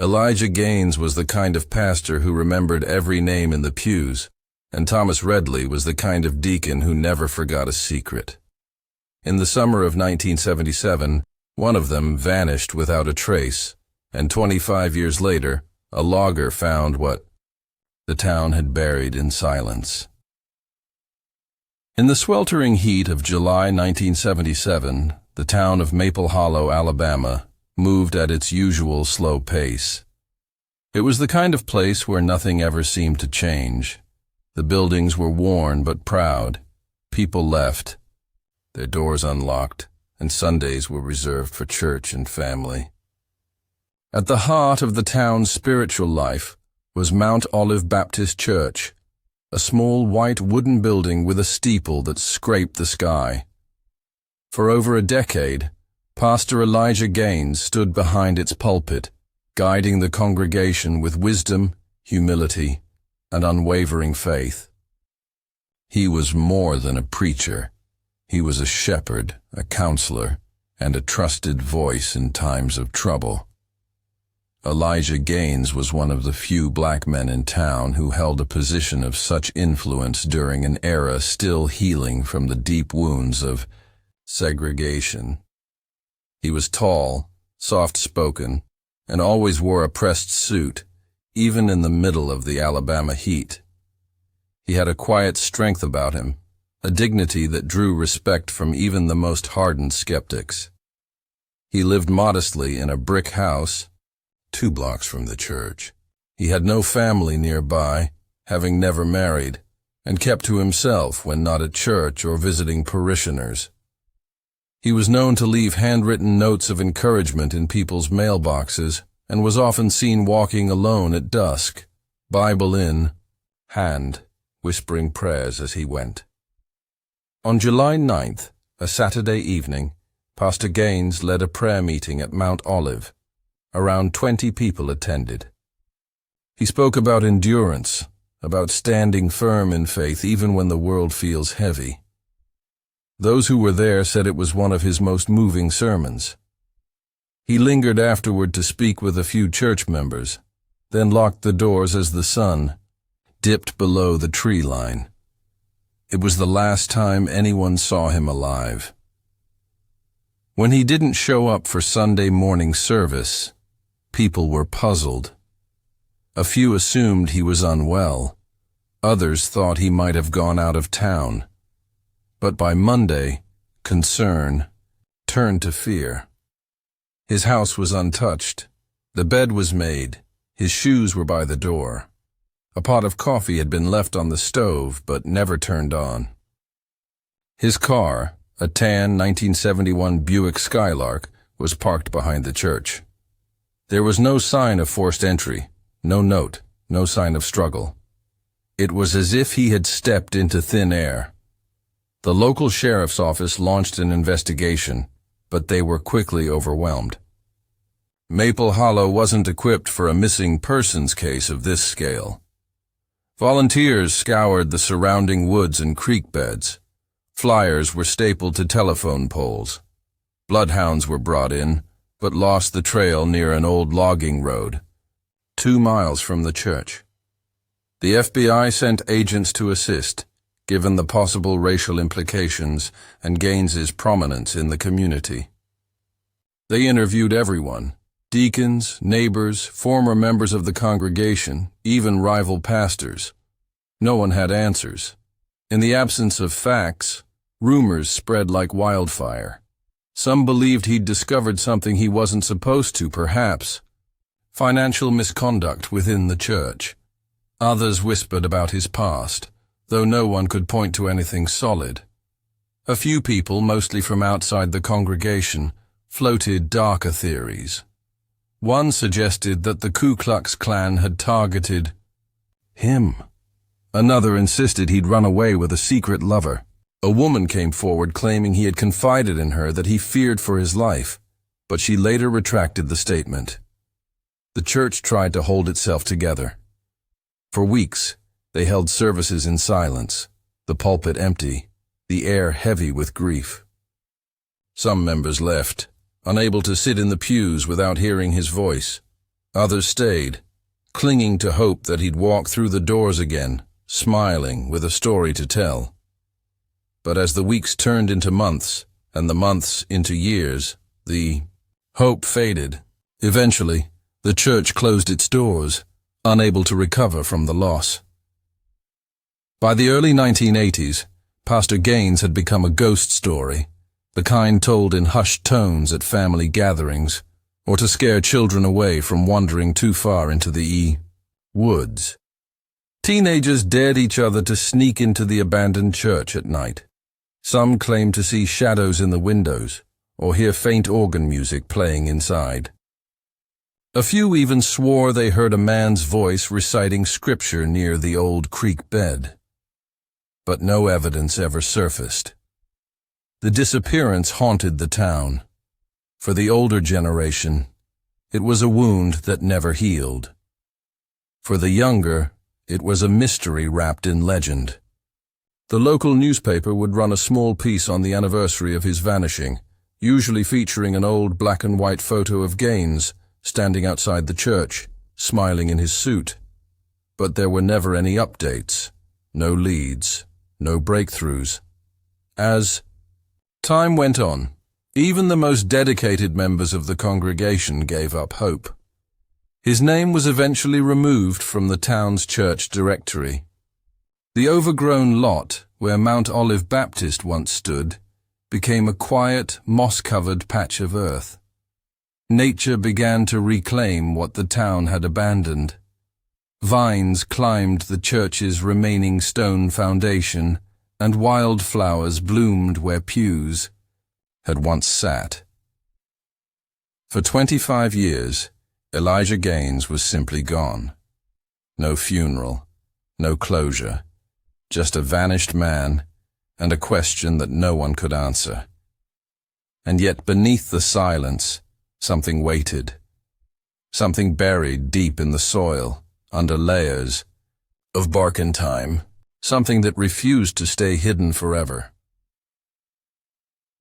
Elijah Gaines was the kind of pastor who remembered every name in the pews, and Thomas Redley was the kind of deacon who never forgot a secret. In the summer of 1977, one of them vanished without a trace, and 25 years later, a logger found what the town had buried in silence. In the sweltering heat of July 1977, the town of Maple Hollow, Alabama, moved at its usual slow pace. It was the kind of place where nothing ever seemed to change. The buildings were worn but proud. People left, their doors unlocked, and Sundays were reserved for church and family. At the heart of the town's spiritual life was Mount Olive Baptist Church, a small white wooden building with a steeple that scraped the sky. For over a decade, Pastor Elijah Gaines stood behind its pulpit, guiding the congregation with wisdom, humility, and unwavering faith. He was more than a preacher. He was a shepherd, a counselor, and a trusted voice in times of trouble. Elijah Gaines was one of the few black men in town who held a position of such influence during an era still healing from the deep wounds of segregation. He was tall, soft-spoken, and always wore a pressed suit, even in the middle of the Alabama heat. He had a quiet strength about him, a dignity that drew respect from even the most hardened skeptics. He lived modestly in a brick house, 2 blocks from the church. He had no family nearby, having never married, and kept to himself when not at church or visiting parishioners. He was known to leave handwritten notes of encouragement in people's mailboxes and was often seen walking alone at dusk, Bible in hand, whispering prayers as he went. On July 9th, a Saturday evening, Pastor Gaines led a prayer meeting at Mount Olive. Around 20 people attended. He spoke about endurance, about standing firm in faith even when the world feels heavy. Those who were there said it was one of his most moving sermons. He lingered afterward to speak with a few church members, then locked the doors as the sun dipped below the tree line. It was the last time anyone saw him alive. When he didn't show up for Sunday morning service, people were puzzled. A few assumed he was unwell. Others thought he might have gone out of town. But by Monday, concern turned to fear. His house was untouched. The bed was made. His shoes were by the door. A pot of coffee had been left on the stove but never turned on. His car, a tan 1971 Buick Skylark, was parked behind the church. There was no sign of forced entry, no note, no sign of struggle. It was as if he had stepped into thin air. The local sheriff's office launched an investigation, but they were quickly overwhelmed. Maple Hollow wasn't equipped for a missing persons case of this scale. Volunteers scoured the surrounding woods and creek beds. Flyers were stapled to telephone poles. Bloodhounds were brought in, but lost the trail near an old logging road, 2 miles from the church. The FBI sent agents to assist, given the possible racial implications and Gaines's prominence in the community. They interviewed everyone, deacons, neighbors, former members of the congregation, even rival pastors. No one had answers. In the absence of facts, rumors spread like wildfire. Some believed he'd discovered something he wasn't supposed to, perhaps financial misconduct within the church. Others whispered about his past, though no one could point to anything solid. A few people, mostly from outside the congregation, floated darker theories. One suggested that the Ku Klux Klan had targeted him. Another insisted he'd run away with a secret lover. A woman came forward claiming he had confided in her that he feared for his life, but she later retracted the statement. The church tried to hold itself together. For weeks, they held services in silence, the pulpit empty, the air heavy with grief. Some members left, unable to sit in the pews without hearing his voice. Others stayed, clinging to hope that he'd walk through the doors again, smiling with a story to tell. But as the weeks turned into months, and the months into years, the hope faded. Eventually, the church closed its doors, unable to recover from the loss. By the early 1980s, Pastor Gaines had become a ghost story, the kind told in hushed tones at family gatherings, or to scare children away from wandering too far into the woods. Teenagers dared each other to sneak into the abandoned church at night. Some claimed to see shadows in the windows, or hear faint organ music playing inside. A few even swore they heard a man's voice reciting scripture near the old creek bed. But no evidence ever surfaced. The disappearance haunted the town. For the older generation, it was a wound that never healed. For the younger, it was a mystery wrapped in legend. The local newspaper would run a small piece on the anniversary of his vanishing, usually featuring an old black and white photo of Gaines standing outside the church, smiling in his suit. But there were never any updates, no leads, no breakthroughs. As time went on, even the most dedicated members of the congregation gave up hope. His name was eventually removed from the town's church directory. The overgrown lot, where Mount Olive Baptist once stood, became a quiet, moss-covered patch of earth. Nature began to reclaim what the town had abandoned. Vines climbed the church's remaining stone foundation, and wildflowers bloomed where pews had once sat. For 25 years, Elijah Gaines was simply gone. No funeral, no closure, just a vanished man and a question that no one could answer. And yet beneath the silence, something waited. Something buried deep in the soil, under layers of bark and time, something that refused to stay hidden forever.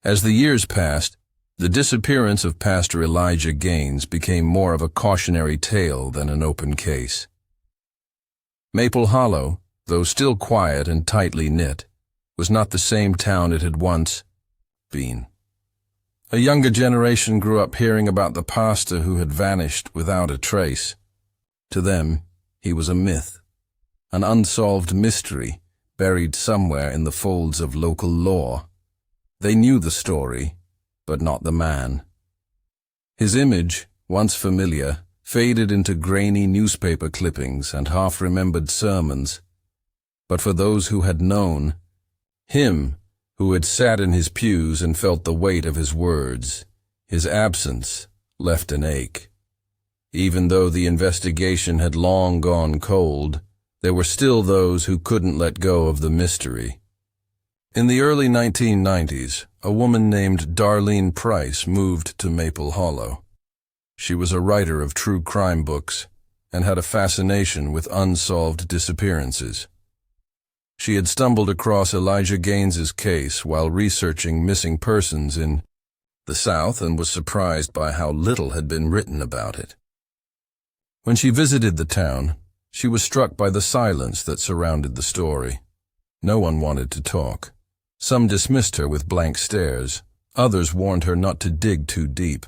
As the years passed, the disappearance of Pastor Elijah Gaines became more of a cautionary tale than an open case. Maple Hollow, though still quiet and tightly knit, was not the same town it had once been. A younger generation grew up hearing about the pastor who had vanished without a trace. To them, he was a myth, an unsolved mystery buried somewhere in the folds of local law. They knew the story, but not the man. His image, once familiar, faded into grainy newspaper clippings and half-remembered sermons. But for those who had known, him, who had sat in his pews and felt the weight of his words, his absence left an ache. Even though the investigation had long gone cold, there were still those who couldn't let go of the mystery. In the early 1990s, a woman named Darlene Price moved to Maple Hollow. She was a writer of true crime books and had a fascination with unsolved disappearances. She had stumbled across Elijah Gaines's case while researching missing persons in the South and was surprised by how little had been written about it. When she visited the town, she was struck by the silence that surrounded the story. No one wanted to talk. Some dismissed her with blank stares. Others warned her not to dig too deep.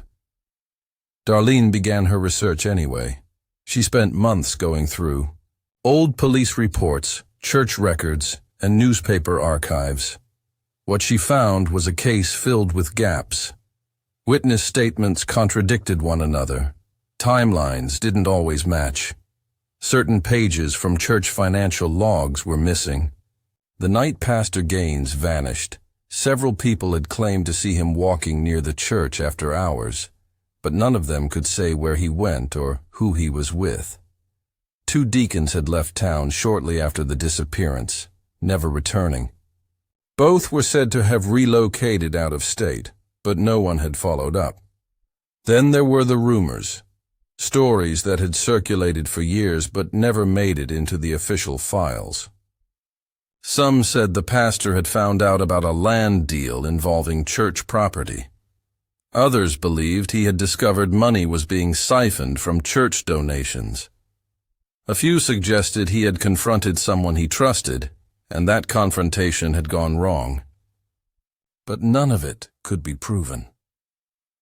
Darlene began her research anyway. She spent months going through old police reports, church records, and newspaper archives. What she found was a case filled with gaps. Witness statements contradicted one another. Timelines didn't always match. Certain pages from church financial logs were missing. The night Pastor Gaines vanished, several people had claimed to see him walking near the church after hours, but none of them could say where he went or who he was with. 2 deacons had left town shortly after the disappearance, never returning. Both were said to have relocated out of state, but no one had followed up. Then there were the rumors, stories that had circulated for years but never made it into the official files. Some said the pastor had found out about a land deal involving church property. Others believed he had discovered money was being siphoned from church donations. A few suggested he had confronted someone he trusted, and that confrontation had gone wrong. But none of it could be proven.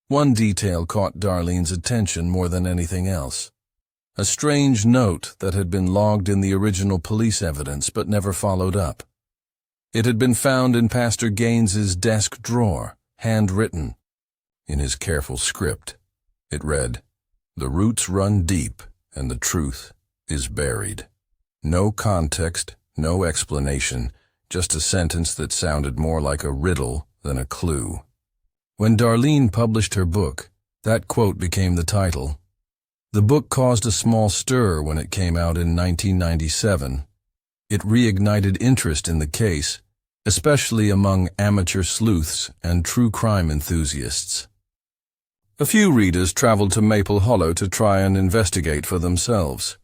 One detail caught Darlene's attention more than anything else. A strange note that had been logged in the original police evidence but never followed up. It had been found in Pastor Gaines's desk drawer, handwritten. In his careful script, it read, "The roots run deep and the truth is buried." No context, no explanation, just a sentence that sounded more like a riddle than a clue. When Darlene published her book, that quote became the title. The book caused a small stir when it came out in 1997. It reignited interest in the case, especially among amateur sleuths and true crime enthusiasts. A few readers traveled to Maple Hollow to try and investigate for themselves.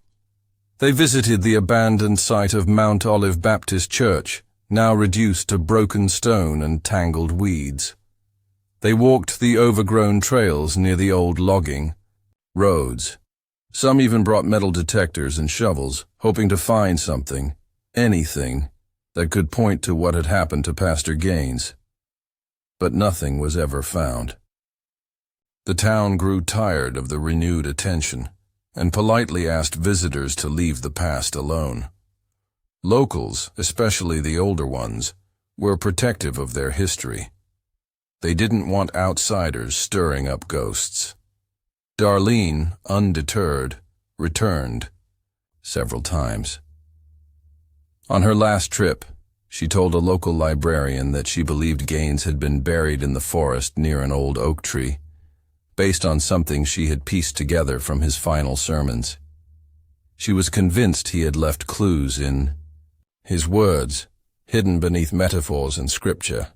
They visited the abandoned site of Mount Olive Baptist Church, now reduced to broken stone and tangled weeds. They walked the overgrown trails near the old logging roads. Some even brought metal detectors and shovels, hoping to find something, anything, that could point to what had happened to Pastor Gaines. But nothing was ever found. The town grew tired of the renewed attention and politely asked visitors to leave the past alone. Locals, especially the older ones, were protective of their history. They didn't want outsiders stirring up ghosts. Darlene, undeterred, returned several times. On her last trip, she told a local librarian that she believed Gaines had been buried in the forest near an old oak tree, based on something she had pieced together from his final sermons. She was convinced he had left clues in his words, hidden beneath metaphors and scripture.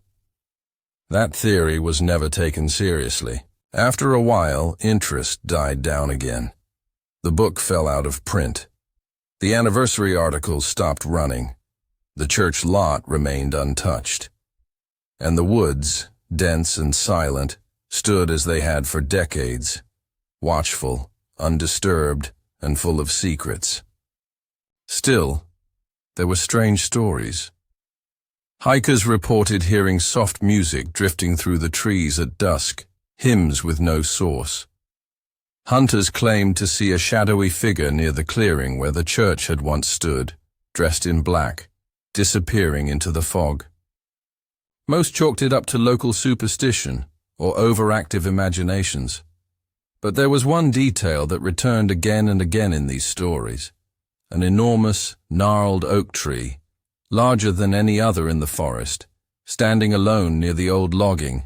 That theory was never taken seriously. After a while, interest died down again. The book fell out of print. The anniversary articles stopped running. The church lot remained untouched. And the woods, dense and silent, stood as they had for decades, watchful, undisturbed, and full of secrets. Still, there were strange stories. Hikers reported hearing soft music drifting through the trees at dusk, hymns with no source. Hunters claimed to see a shadowy figure near the clearing where the church had once stood, dressed in black, disappearing into the fog. Most chalked it up to local superstition or overactive imaginations. But there was one detail that returned again and again in these stories. An enormous, gnarled oak tree, larger than any other in the forest, standing alone near the old logging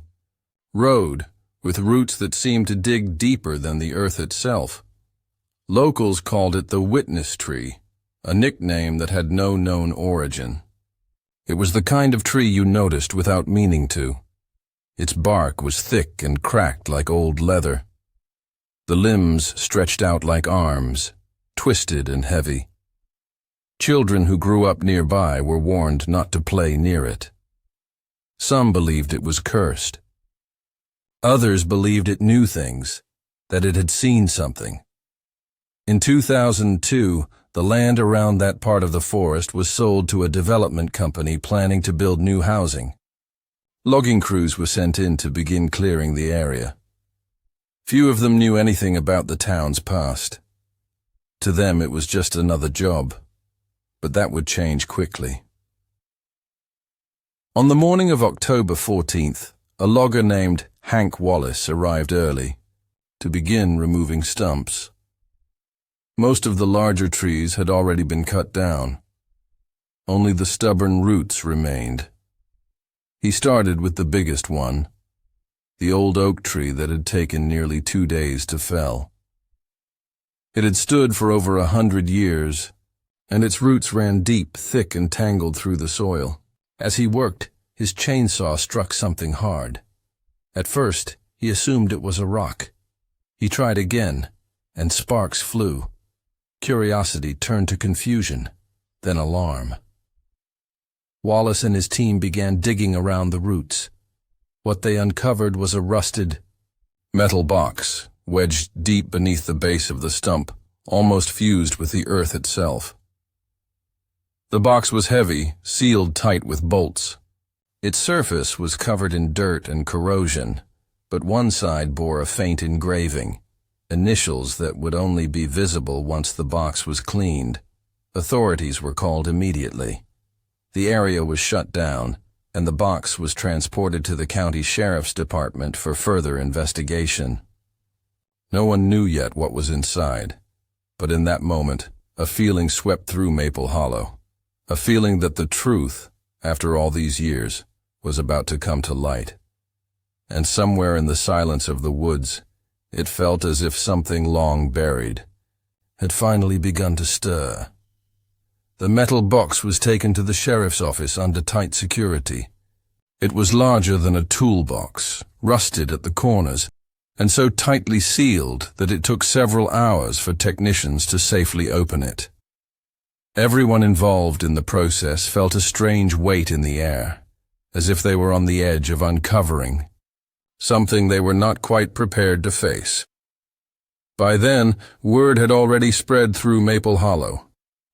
road, with roots that seemed to dig deeper than the earth itself. Locals called it the witness tree, a nickname that had no known origin. It was the kind of tree you noticed without meaning to. Its bark was thick and cracked like old leather. The limbs stretched out like arms, twisted and heavy. Children who grew up nearby were warned not to play near it. Some believed it was cursed. Others believed it knew things, that it had seen something. In 2002, the land around that part of the forest was sold to a development company planning to build new housing. Logging crews were sent in to begin clearing the area. Few of them knew anything about the town's past. To them it was just another job, but that would change quickly. On the morning of October 14th, a logger named Hank Wallace arrived early to begin removing stumps. Most of the larger trees had already been cut down. Only the stubborn roots remained. He started with the biggest one, the old oak tree that had taken nearly 2 days to fell. It had stood for over 100 years, and its roots ran deep, thick, and tangled through the soil. As he worked, his chainsaw struck something hard. At first, he assumed it was a rock. He tried again, and sparks flew. Curiosity turned to confusion, then alarm. Wallace and his team began digging around the roots. What they uncovered was a rusted, Metal box, wedged deep beneath the base of the stump, almost fused with the earth itself. The box was heavy, sealed tight with bolts. Its surface was covered in dirt and corrosion, but one side bore a faint engraving, initials that would only be visible once the box was cleaned. Authorities were called immediately. The area was shut down, and the box was transported to the county sheriff's department for further investigation. No one knew yet what was inside, but in that moment, a feeling swept through Maple Hollow. A feeling that the truth, after all these years, was about to come to light. And somewhere in the silence of the woods, it felt as if something long buried had finally begun to stir. The metal box was taken to the sheriff's office under tight security. It was larger than a toolbox, rusted at the corners, and so tightly sealed that it took several hours for technicians to safely open it. Everyone involved in the process felt a strange weight in the air, as if they were on the edge of uncovering something they were not quite prepared to face. By then, word had already spread through Maple Hollow.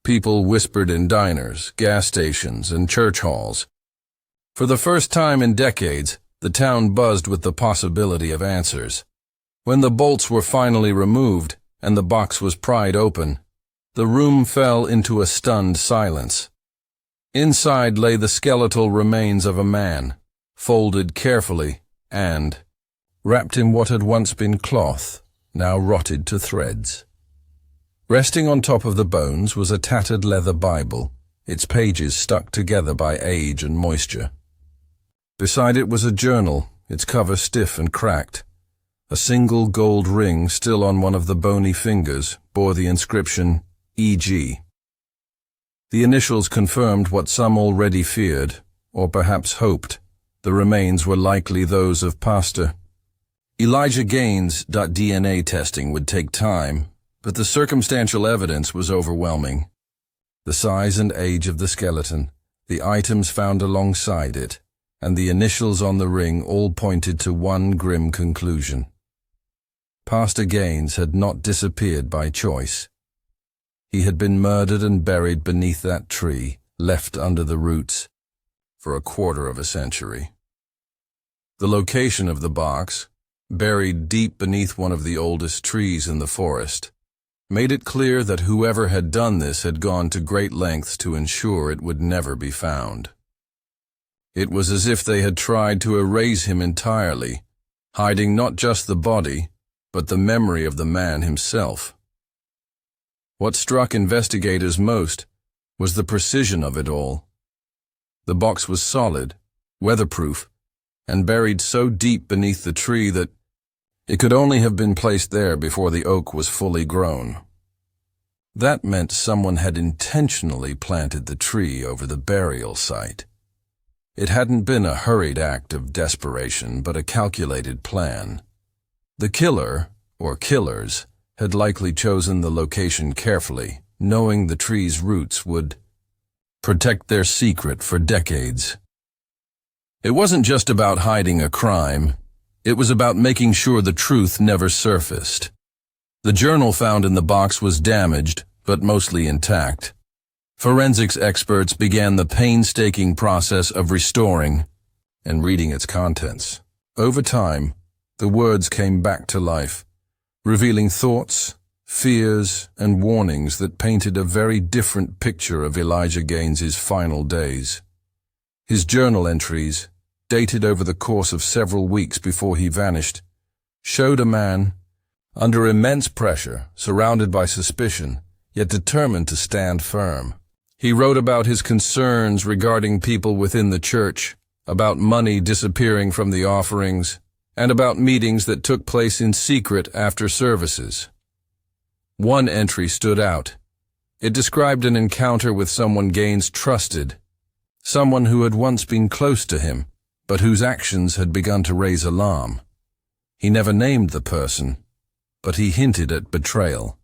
People whispered in diners, gas stations, and church halls. For the first time in decades, the town buzzed with the possibility of answers. When the bolts were finally removed and the box was pried open, the room fell into a stunned silence. Inside lay the skeletal remains of a man, folded carefully and wrapped in what had once been cloth, now rotted to threads. Resting on top of the bones was a tattered leather Bible, its pages stuck together by age and moisture. Beside it was a journal, its cover stiff and cracked. A single gold ring still on one of the bony fingers bore the inscription, E.G. The initials confirmed what some already feared, or perhaps hoped. The remains were likely those of Pastor Elijah Gaines. DNA testing would take time, but the circumstantial evidence was overwhelming. The size and age of the skeleton, the items found alongside it, and the initials on the ring all pointed to one grim conclusion. Pastor Gaines had not disappeared by choice. He had been murdered and buried beneath that tree, left under the roots, for a quarter of a century. The location of the box, buried deep beneath one of the oldest trees in the forest, made it clear that whoever had done this had gone to great lengths to ensure it would never be found. It was as if they had tried to erase him entirely, hiding not just the body, but the memory of the man himself. What struck investigators most was the precision of it all. The box was solid, weatherproof, and buried so deep beneath the tree that it could only have been placed there before the oak was fully grown. That meant someone had intentionally planted the tree over the burial site. It hadn't been a hurried act of desperation, but a calculated plan. The killer, or killers, had likely chosen the location carefully, knowing the tree's roots would protect their secret for decades. It wasn't just about hiding a crime. It was about making sure the truth never surfaced. The journal found in the box was damaged, but mostly intact. Forensics experts began the painstaking process of restoring and reading its contents. Over time, the words came back to life, revealing thoughts, fears, and warnings that painted a very different picture of Elijah Gaines's final days. His journal entries, dated over the course of several weeks before he vanished, showed a man under immense pressure, surrounded by suspicion, yet determined to stand firm. He wrote about his concerns regarding people within the church, about money disappearing from the offerings, and about meetings that took place in secret after services. One entry stood out. It described an encounter with someone Gaines trusted, someone who had once been close to him, but whose actions had begun to raise alarm. He never named the person, but he hinted at betrayal.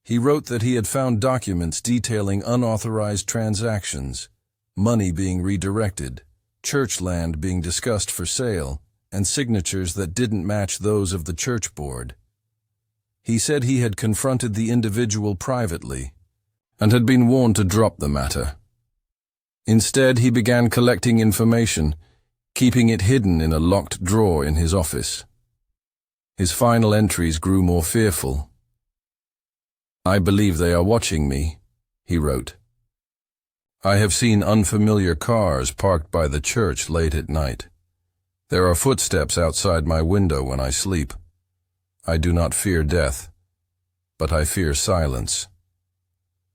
He wrote that he had found documents detailing unauthorized transactions, money being redirected, church land being discussed for sale, and signatures that didn't match those of the church board. He said he had confronted the individual privately and had been warned to drop the matter. Instead, he began collecting information, keeping it hidden in a locked drawer in his office. His final entries grew more fearful. "I believe they are watching me," he wrote. "I have seen unfamiliar cars parked by the church late at night. There are footsteps outside my window when I sleep. I do not fear death, but I fear silence.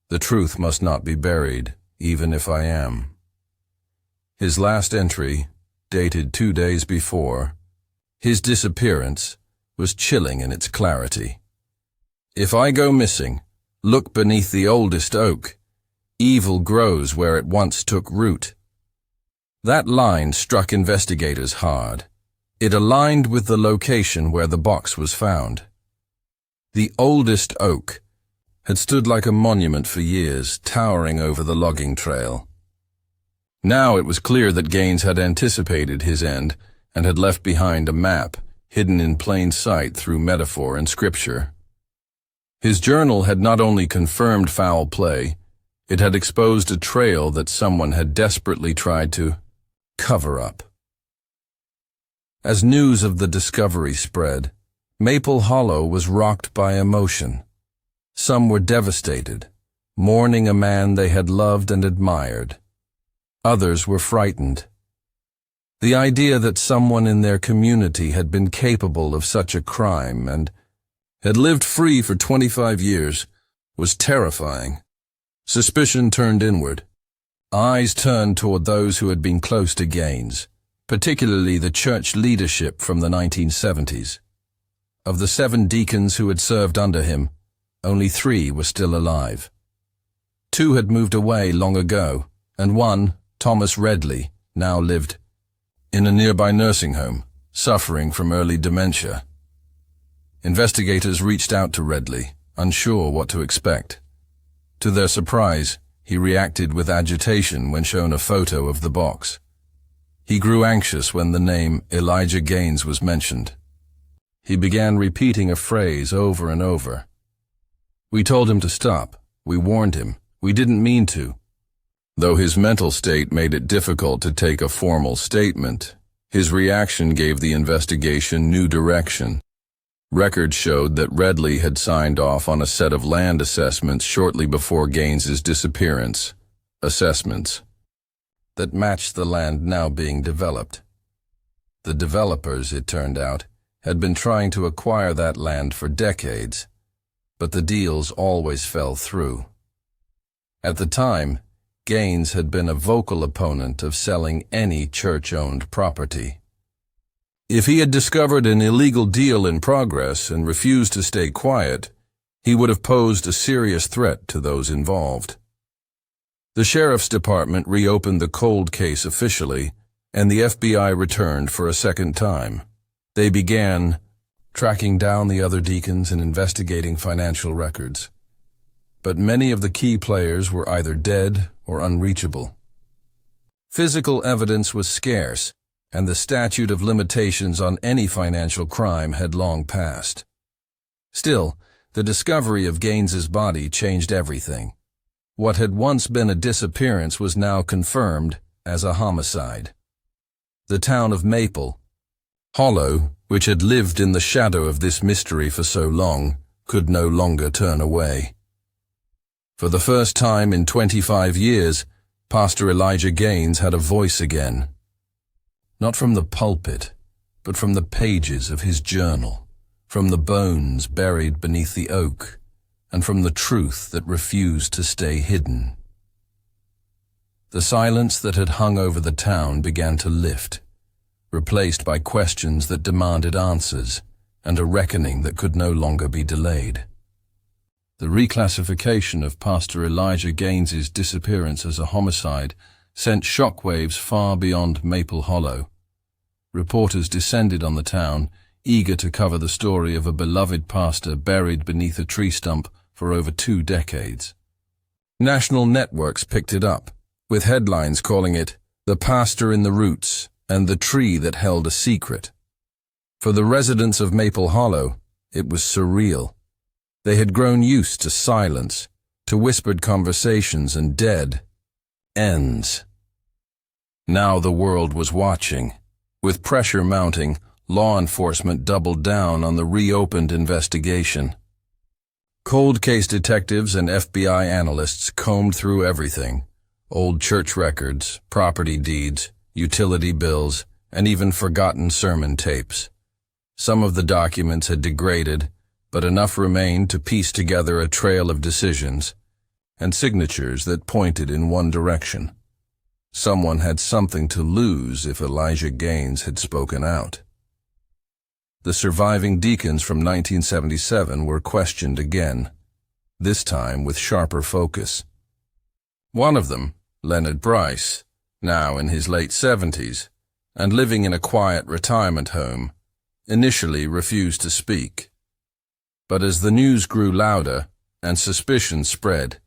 The truth must not be buried, even if I am." His last entry, dated 2 days before, his disappearance, was chilling in its clarity. "If I go missing, look beneath the oldest oak. Evil grows where it once took root." That line struck investigators hard. It aligned with the location where the box was found. The oldest oak had stood like a monument for years, towering over the logging trail. Now it was clear that Gaines had anticipated his end and had left behind a map, hidden in plain sight through metaphor and scripture. His journal had not only confirmed foul play, it had exposed a trail that someone had desperately tried to cover up. As news of the discovery spread, Maple Hollow was rocked by emotion. Some were devastated, mourning a man they had loved and admired. Others were frightened. The idea that someone in their community had been capable of such a crime and had lived free for 25 years was terrifying. Suspicion turned inward. Eyes turned toward those who had been close to Gaines, particularly the church leadership from the 1970s. Of the 7 deacons who had served under him, only 3 were still alive. 2 had moved away long ago, and one, Thomas Redley, now lived in a nearby nursing home, suffering from early dementia. Investigators reached out to Redley, unsure what to expect. To their surprise, he reacted with agitation when shown a photo of the box. He grew anxious when the name Elijah Gaines was mentioned. He began repeating a phrase over and over. "We told him to stop. We warned him. We didn't mean to." Though his mental state made it difficult to take a formal statement, his reaction gave the investigation new direction. Records showed that Redley had signed off on a set of land assessments shortly before Gaines's disappearance. Assessments that matched the land now being developed. The developers, it turned out, had been trying to acquire that land for decades, but the deals always fell through. At the time, Gaines had been a vocal opponent of selling any church-owned property. If he had discovered an illegal deal in progress and refused to stay quiet, he would have posed a serious threat to those involved. The sheriff's department reopened the cold case officially, and the FBI returned for a second time. They began tracking down the other deacons and investigating financial records. But many of the key players were either dead or unreachable. Physical evidence was scarce, and the statute of limitations on any financial crime had long passed. Still, the discovery of Gaines's body changed everything. What had once been a disappearance was now confirmed as a homicide. The town of Maple Hollow, which had lived in the shadow of this mystery for so long, could no longer turn away. For the first time in 25 years, Pastor Elijah Gaines had a voice again. Not from the pulpit, but from the pages of his journal, from the bones buried beneath the oak, and from the truth that refused to stay hidden. The silence that had hung over the town began to lift, replaced by questions that demanded answers, and a reckoning that could no longer be delayed. The reclassification of Pastor Elijah Gaines's disappearance as a homicide sent shockwaves far beyond Maple Hollow. Reporters descended on the town, eager to cover the story of a beloved pastor buried beneath a tree stump for over 2 decades. National networks picked it up, with headlines calling it "The Pastor in the Roots" and "The Tree That Held a Secret." For the residents of Maple Hollow, it was surreal. They had grown used to silence, to whispered conversations and dead ends. Now the world was watching. With pressure mounting, law enforcement doubled down on the reopened investigation. Cold case detectives and FBI analysts combed through everything: old church records, property deeds, utility bills, and even forgotten sermon tapes. Some of the documents had degraded, but enough remained to piece together a trail of decisions and signatures that pointed in one direction. Someone had something to lose if Elijah Gaines had spoken out. The surviving deacons from 1977 were questioned again, this time with sharper focus. One of them, Leonard Bryce, now in his late 70s, and living in a quiet retirement home, initially refused to speak. But as the news grew louder and suspicion spread,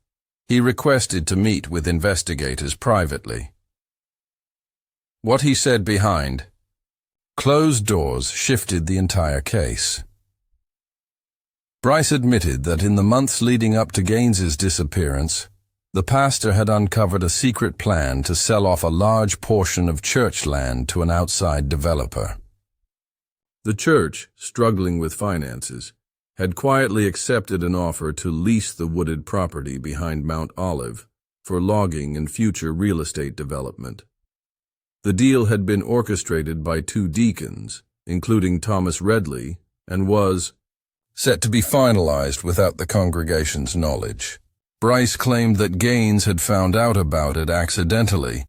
he requested to meet with investigators privately. What he said behind closed doors shifted the entire case. Bryce admitted that in the months leading up to Gaines's disappearance, the pastor had uncovered a secret plan to sell off a large portion of church land to an outside developer. The church, struggling with finances, had quietly accepted an offer to lease the wooded property behind Mount Olive for logging and future real estate development. The deal had been orchestrated by two deacons, including Thomas Redley, and was set to be finalized without the congregation's knowledge. Bryce claimed that Gaines had found out about it accidentally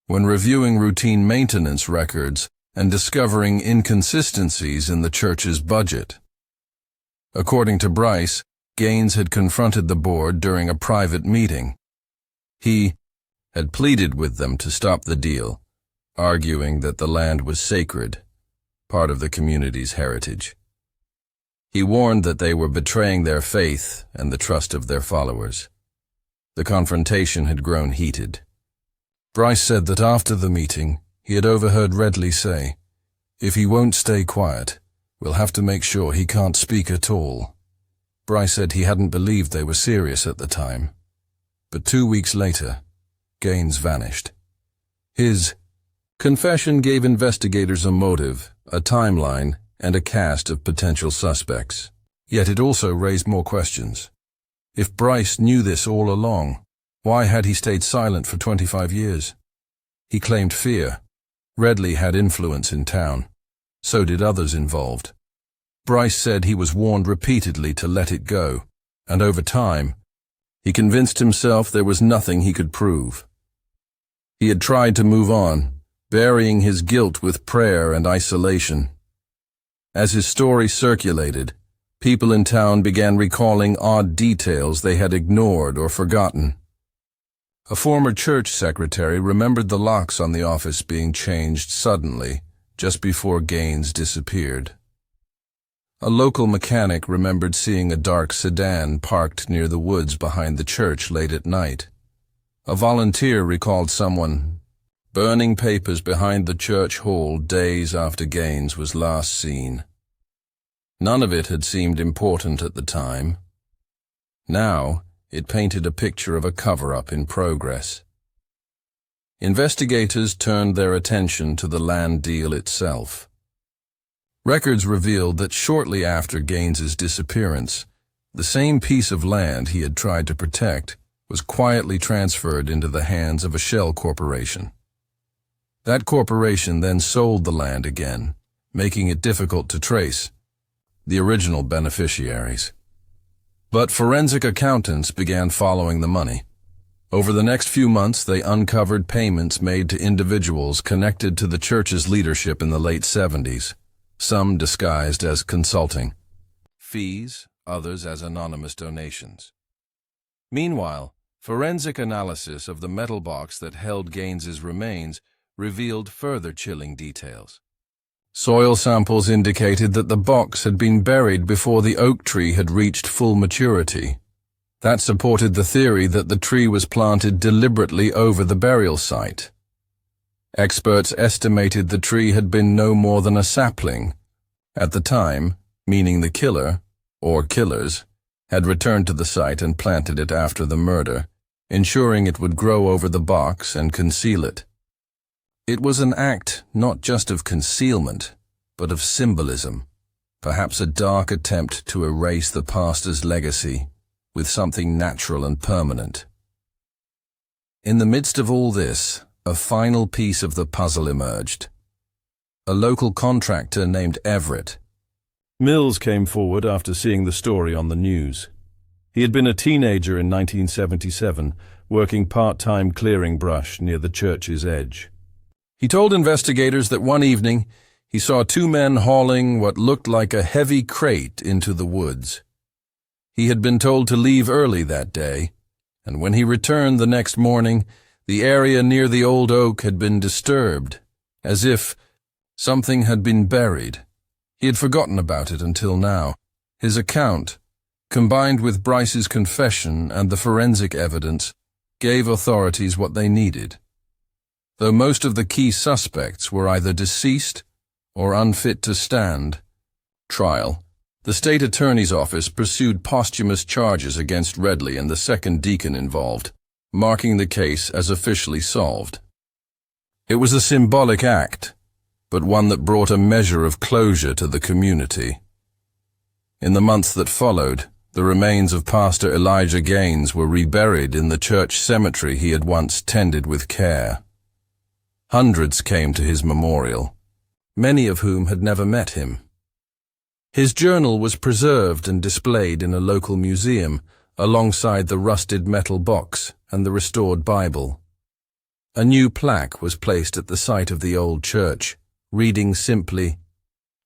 when reviewing routine maintenance records and discovering inconsistencies in the church's budget. According to Bryce, Gaines had confronted the board during a private meeting. He had pleaded with them to stop the deal, arguing that the land was sacred, part of the community's heritage. He warned that they were betraying their faith and the trust of their followers. The confrontation had grown heated. Bryce said that after the meeting, he had overheard Redley say, "If he won't stay quiet, we'll have to make sure he can't speak at all." Bryce said he hadn't believed they were serious at the time. But 2 weeks later, Gaines vanished. His confession gave investigators a motive, a timeline, and a cast of potential suspects. Yet it also raised more questions. If Bryce knew this all along, why had he stayed silent for 25 years? He claimed fear. Redley had influence in town. So did others involved. Bryce said he was warned repeatedly to let it go, and over time, he convinced himself there was nothing he could prove. He had tried to move on, burying his guilt with prayer and isolation. As his story circulated, people in town began recalling odd details they had ignored or forgotten. A former church secretary remembered the locks on the office being changed suddenly, just before Gaines disappeared. A local mechanic remembered seeing a dark sedan parked near the woods behind the church late at night. A volunteer recalled someone burning papers behind the church hall days after Gaines was last seen. None of it had seemed important at the time. Now, it painted a picture of a cover-up in progress. Investigators turned their attention to the land deal itself. Records revealed that shortly after Gaines's disappearance, the same piece of land he had tried to protect was quietly transferred into the hands of a shell corporation. That corporation then sold the land again, making it difficult to trace the original beneficiaries. But forensic accountants began following the money. Over the next few months, they uncovered payments made to individuals connected to the church's leadership in the late 70s, some disguised as consulting fees, others as anonymous donations. Meanwhile, forensic analysis of the metal box that held Gaines's remains revealed further chilling details. Soil samples indicated that the box had been buried before the oak tree had reached full maturity. That supported the theory that the tree was planted deliberately over the burial site. Experts estimated the tree had been no more than a sapling, At the time, meaning the killer, or killers, had returned to the site and planted it after the murder, ensuring it would grow over the box and conceal it. It was an act not just of concealment, but of symbolism, perhaps a dark attempt to erase the pastor's legacy with something natural and permanent. In the midst of all this, a final piece of the puzzle emerged. A local contractor named Everett. Mills came forward after seeing the story on the news. He had been a teenager in 1977, working part-time clearing brush near the church's edge. He told investigators that one evening he saw two men hauling what looked like a heavy crate into the woods. He had been told to leave early that day, and when he returned the next morning, the area near the old oak had been disturbed, as if something had been buried. He had forgotten about it until now. His account, combined with Bryce's confession and the forensic evidence, gave authorities what they needed. Though most of the key suspects were either deceased or unfit to stand trial, the state attorney's office pursued posthumous charges against Redley and the second deacon involved, marking the case as officially solved. It was a symbolic act, but one that brought a measure of closure to the community. In the months that followed, the remains of Pastor Elijah Gaines were reburied in the church cemetery he had once tended with care. Hundreds came to his memorial, many of whom had never met him. His journal was preserved and displayed in a local museum, alongside the rusted metal box and the restored Bible. A new plaque was placed at the site of the old church, reading simply,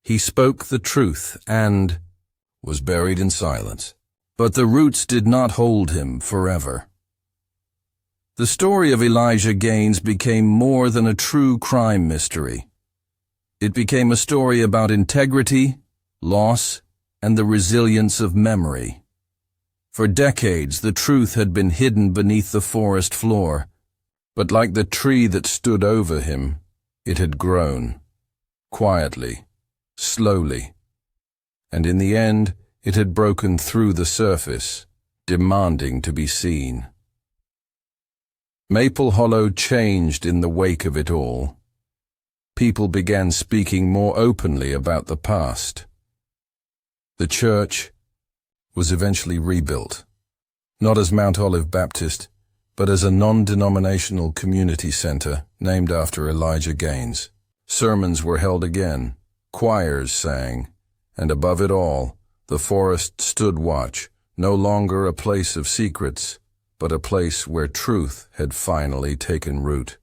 "He spoke the truth and was buried in silence." But the roots did not hold him forever. The story of Elijah Gaines became more than a true crime mystery. It became a story about integrity, loss, and the resilience of memory. For decades, the truth had been hidden beneath the forest floor, but like the tree that stood over him, it had grown, quietly, slowly, and in the end, it had broken through the surface, demanding to be seen. Maple Hollow changed in the wake of it all. People began speaking more openly about the past. The church was eventually rebuilt, not as Mount Olive Baptist, but as a non-denominational community center named after Elijah Gaines. Sermons were held again, choirs sang, and above it all, the forest stood watch, no longer a place of secrets, but a place where truth had finally taken root.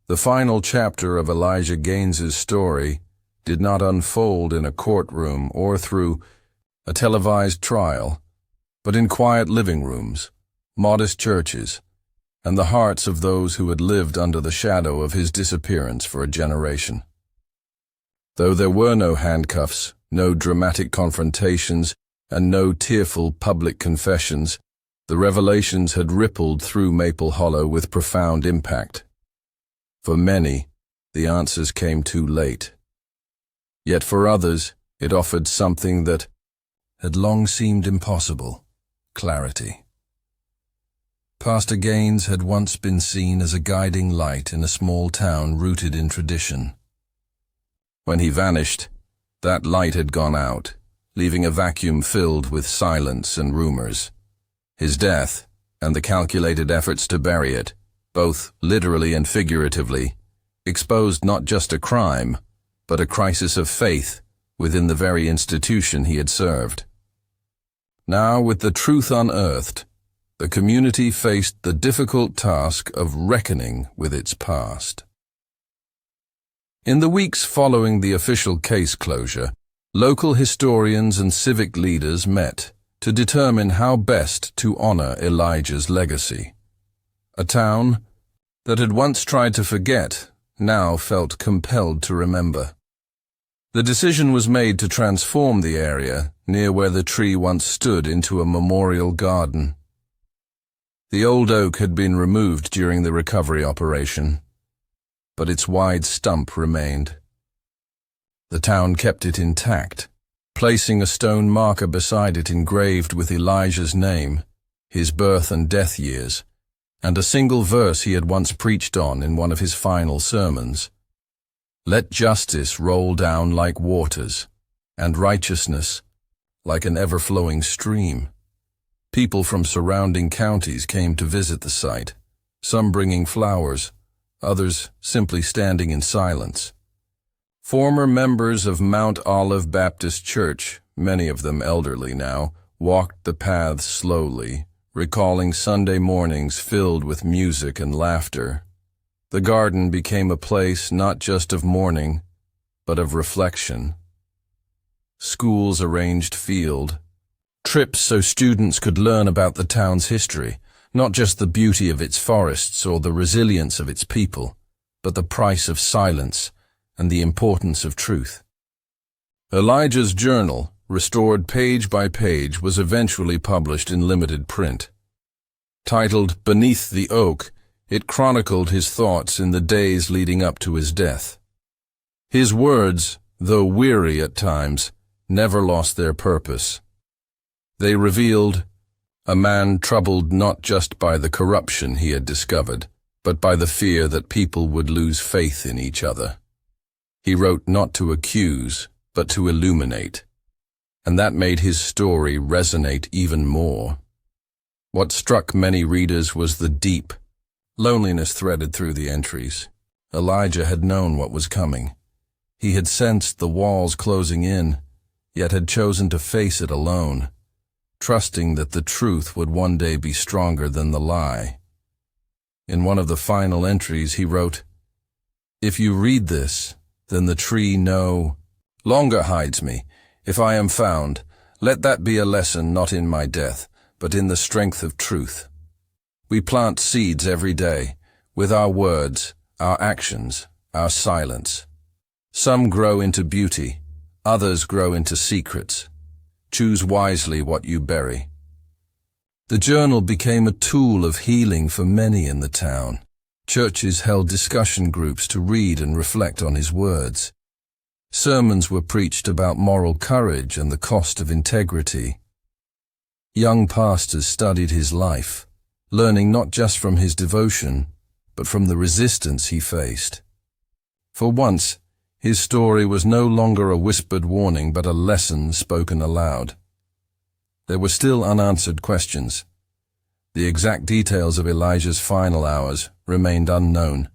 The final chapter of Elijah Gaines's story did not unfold in a courtroom or through a televised trial, but in quiet living rooms, modest churches, and the hearts of those who had lived under the shadow of his disappearance for a generation. Though there were no handcuffs, no dramatic confrontations, and no tearful public confessions, the revelations had rippled through Maple Hollow with profound impact. For many, the answers came too late. Yet for others, it offered something that had long seemed impossible: clarity. Pastor Gaines had once been seen as a guiding light in a small town rooted in tradition. When he vanished, that light had gone out, leaving a vacuum filled with silence and rumors. His death, and the calculated efforts to bury it, both literally and figuratively, exposed not just a crime, but a crisis of faith within the very institution he had served. Now, with the truth unearthed, the community faced the difficult task of reckoning with its past. In the weeks following the official case closure, local historians and civic leaders met to determine how best to honor Elijah's legacy. A town that had once tried to forget now felt compelled to remember. The decision was made to transform the area near where the tree once stood into a memorial garden. The old oak had been removed during the recovery operation, but its wide stump remained. The town kept it intact, placing a stone marker beside it engraved with Elijah's name, his birth and death years, and a single verse he had once preached on in one of his final sermons. Let justice roll down like waters, and righteousness like an ever-flowing stream. People from surrounding counties came to visit the site, some bringing flowers, others simply standing in silence. Former members of Mount Olive Baptist Church, many of them elderly now, walked the paths slowly, recalling Sunday mornings filled with music and laughter. The garden became a place not just of mourning, but of reflection. Schools arranged field trips so students could learn about the town's history, not just the beauty of its forests or the resilience of its people, but the price of silence and the importance of truth. Elijah's journal, restored page by page, was eventually published in limited print. Titled Beneath the Oak, it chronicled his thoughts in the days leading up to his death. His words, though weary at times, never lost their purpose. They revealed a man troubled not just by the corruption he had discovered, but by the fear that people would lose faith in each other. He wrote not to accuse, but to illuminate, and that made his story resonate even more. What struck many readers was the deep loneliness threaded through the entries. Elijah had known what was coming. He had sensed the walls closing in, yet had chosen to face it alone, trusting that the truth would one day be stronger than the lie. In one of the final entries he wrote, "If you read this, then the tree no longer hides me. If I am found, let that be a lesson not in my death, but in the strength of truth. We plant seeds every day, with our words, our actions, our silence. Some grow into beauty, others grow into secrets. Choose wisely what you bury." The journal became a tool of healing for many in the town. Churches held discussion groups to read and reflect on his words. Sermons were preached about moral courage and the cost of integrity. Young pastors studied his life, learning not just from his devotion, but from the resistance he faced. For once, his story was no longer a whispered warning, but a lesson spoken aloud. There were still unanswered questions. The exact details of Elijah's final hours remained unknown.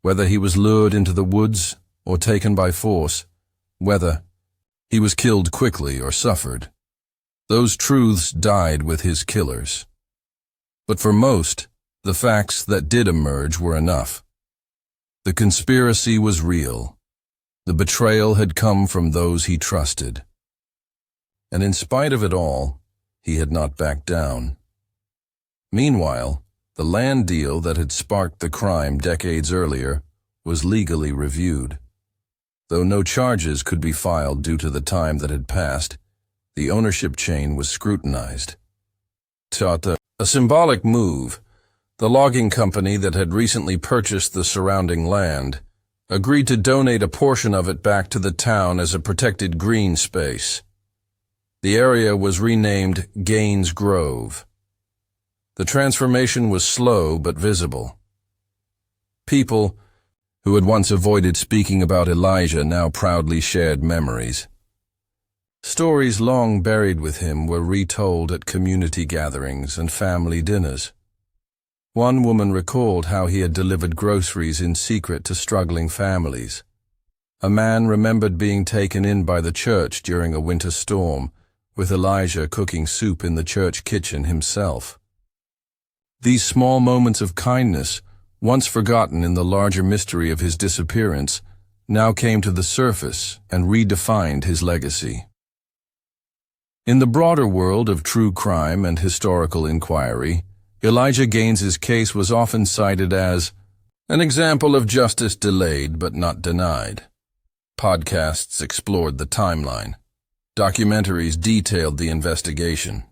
Whether he was lured into the woods or taken by force, whether he was killed quickly or suffered, those truths died with his killers. But for most, the facts that did emerge were enough. The conspiracy was real. The betrayal had come from those he trusted. And in spite of it all, he had not backed down. Meanwhile, the land deal that had sparked the crime decades earlier was legally reviewed. Though no charges could be filed due to the time that had passed, the ownership chain was scrutinized. A symbolic move, the logging company that had recently purchased the surrounding land agreed to donate a portion of it back to the town as a protected green space. The area was renamed Gaines Grove. The transformation was slow but visible. People who had once avoided speaking about Elijah now proudly shared memories. Stories long buried with him were retold at community gatherings and family dinners. One woman recalled how he had delivered groceries in secret to struggling families. A man remembered being taken in by the church during a winter storm, with Elijah cooking soup in the church kitchen himself. These small moments of kindness, once forgotten in the larger mystery of his disappearance, now came to the surface and redefined his legacy. In the broader world of true crime and historical inquiry, Elijah Gaines's case was often cited as an example of justice delayed but not denied. Podcasts explored the timeline. Documentaries detailed the investigation.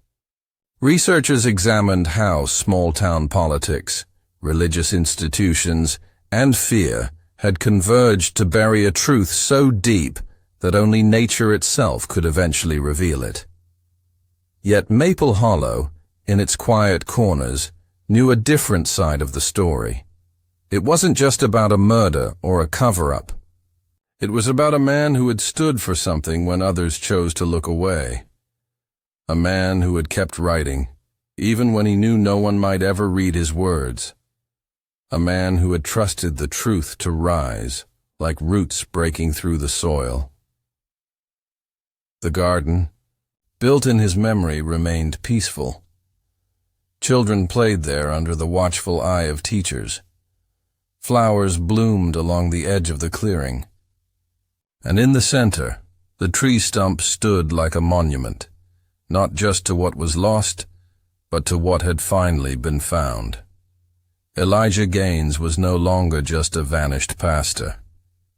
Researchers examined how small-town politics, religious institutions, and fear had converged to bury a truth so deep that only nature itself could eventually reveal it. Yet Maple Hollow, in its quiet corners, knew a different side of the story. It wasn't just about a murder or a cover-up. It was about a man who had stood for something when others chose to look away. A man who had kept writing, even when he knew no one might ever read his words. A man who had trusted the truth to rise, like roots breaking through the soil. The garden, built in his memory, remained peaceful. Children played there under the watchful eye of teachers. Flowers bloomed along the edge of the clearing. And in the center, the tree stump stood like a monument, not just to what was lost, but to what had finally been found. Elijah Gaines was no longer just a vanished pastor.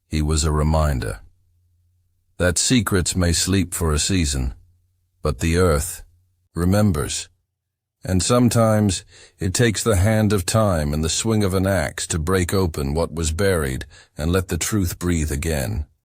He was a reminder that secrets may sleep for a season, but the earth remembers. And sometimes it takes the hand of time and the swing of an axe to break open what was buried and let the truth breathe again.